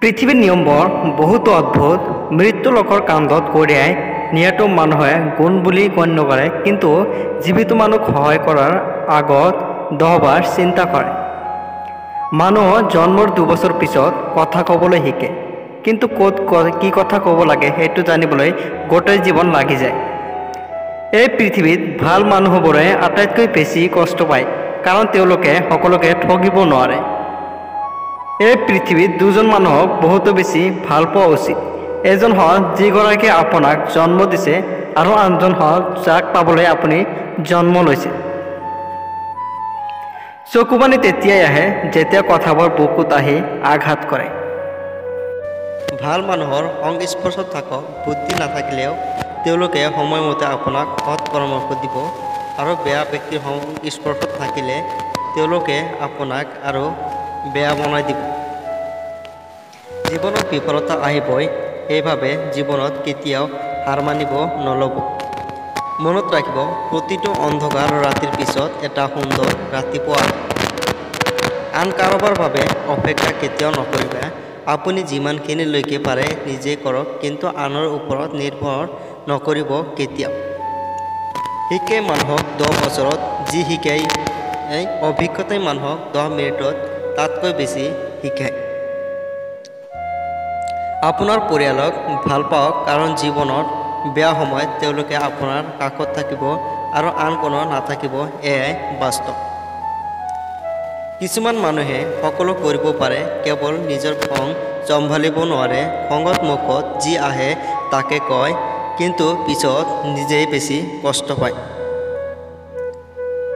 পৃথিৱীৰ নিয়মবোৰ বহুতো অদ্ভুত। মৃত্যু লোকৰ কান্ধত কঢ়িয়াই নিয়াটো মানুহে গুণ বুলি গণ্য কৰে, কিন্তু জীৱিত মানুহক সহায় কৰাৰ আগত 10 বাৰ চিন্তা কৰে। মানুহ জন্মৰ 2 বছৰ পিছত কথা ক'বলৈ শিকে, কিন্তু ক'ত কি কথা ক'ব লাগে সেইটো জানিবলৈ গোটেই জীৱন লাগি যায়। এই পৃথিৱীত ভাল মানুহবোৰে আটাইতকৈ বেছি কষ্ট পায়, কাৰণ তেওঁলোকে সকলোকে ঠগিব নোৱাৰে। এই পৃথিৱীত দুজন মানুহক বহুতো বেছি ভাল পোৱা উচিত। এজন হ'ল যিগৰাকীয়ে আপোনাক জন্ম দিছে, আৰু আনজন হ'ল যাক পাবলৈ আপুনি জন্ম লৈছে। চকুপানী তেতিয়াই আহে যেতিয়া কথাবোৰ বুকুত আহি আঘাত কৰে। ভাল মানুহৰ সংস্পৰ্শত থাকক। বুদ্ধি নাথাকিলেও তেওঁলোকে সময়মতে আপোনাক সৎ পৰামৰ্শ দিব, আৰু বেয়া ব্যক্তিৰ সংস্পৰ্শত থাকিলে তেওঁলোকে আপোনাক আৰু বেয়া বনাই দিব। জীৱনত বিফলতা আহিবই, সেইবাবে জীৱনত কেতিয়াও হাৰ মানিব নল'ব। মনত ৰাখিব, প্ৰতিটো অন্ধকাৰ ৰাতিৰ পিছত এটা সুন্দৰ ৰাতিপুৱা আহে। আন কাৰোবাৰ বাবে অপেক্ষা কেতিয়াও নকৰিবা। আপুনি যিমানখিনিলৈকে পাৰে নিজে কৰক, কিন্তু আনৰ ওপৰত নিৰ্ভৰ নকৰিব কেতিয়াও। শিকাই মানুহক 10 বছৰত যি শিকাই, অভিজ্ঞতাই মানুহক 10 মিনিটত তাতকৈ বেছি শিকায়। আপোনাৰ পৰিয়ালক ভাল পাওক, কাৰণ জীৱনত বেয়া সময়ত তেওঁলোকে আপোনাৰ কাষত থাকিব আৰু আন কোনো নাথাকিব, এয়াই বাস্তৱ। কিছুমান মানুহে সকলো কৰিব পাৰে, কেৱল নিজৰ খং চম্ভালিব নোৱাৰে। খঙত মুখত যি আহে তাকে কয়, কিন্তু পিছত নিজেই বেছি কষ্ট পায়।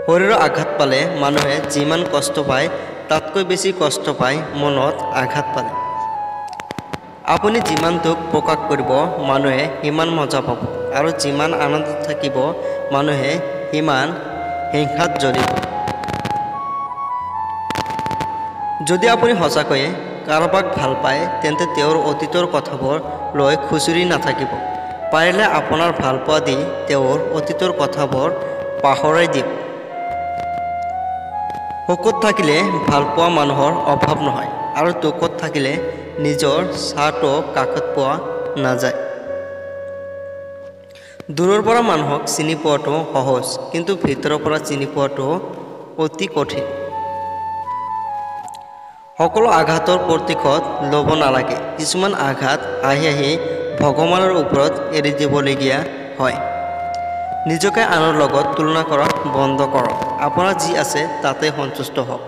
শৰীৰত আঘাত পালে মানুহে যিমান কষ্ট পায় তাতকৈ বেছি কষ্ট পায় মনত আঘাত পালে। আপুনি যিমান দুখ প্ৰকাশ কৰিব মানুহে সিমান মজা পাব, আৰু যিমান আনন্দত থাকিব মানুহে সিমান হিংসাত জ্বলিব। যদি আপুনি সঁচাকৈয়ে কাৰোবাক ভাল পায়, তেন্তে তেওঁৰ অতীতৰ কথাবোৰ লৈ খুচৰি নাথাকিব। পাৰিলে আপোনাৰ ভালপোৱা দি তেওঁৰ অতীতৰ কথাবোৰ পাহৰাই দিয়ক। সুখত থাকিলে ভালপোৱা মানুহৰ অভাৱ নহয়, আৰু দুখত থাকিলে নিজৰ চাহটো কাষত পোৱা নাযায়। দূৰৰ পৰা মানুহক চিনি পোৱাটো সহজ, কিন্তু ভিতৰৰ পৰা চিনি পোৱাটো অতি কঠিন। সকলো আঘাতৰ প্ৰতিশোধ ল'ব নালাগে। কিছুমান আঘাত আহি আহি ভগৱানৰ ওপৰত এৰি দিবলগীয়া হয়। নিজকে আনৰ লগত তুলনা কৰা বন্ধ কৰক। আপোনাৰ যি আছে তাতে সন্তুষ্ট হওক,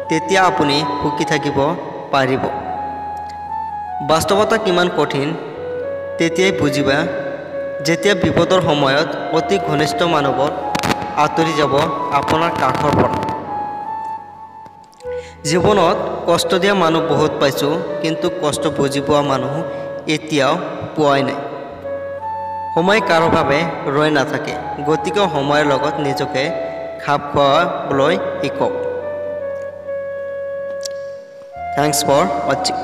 তেতিয়া আপুনি সুখী থাকিব পাৰিব। বাস্তৱতা কিমান কঠিন তেতিয়াই বুজিবা, যেতিয়া বিপদৰ সময়ত অতি ঘনিষ্ঠ মানুহবোৰ আঁতৰি যাব আপোনাৰ কাষৰ পৰা। জীৱনত কষ্ট দিয়া মানুহ বহুত পাইছোঁ, কিন্তু কষ্ট বুজি পোৱা মানুহ এতিয়াও পোৱাই নাই। সময় কাৰো বাবে ৰৈ নাথাকে, গতিকে সময়ৰ লগত নিজকে খাপ খুৱাবলৈ শিকক। থ্যাংকছ ফৰ ৱাচিং।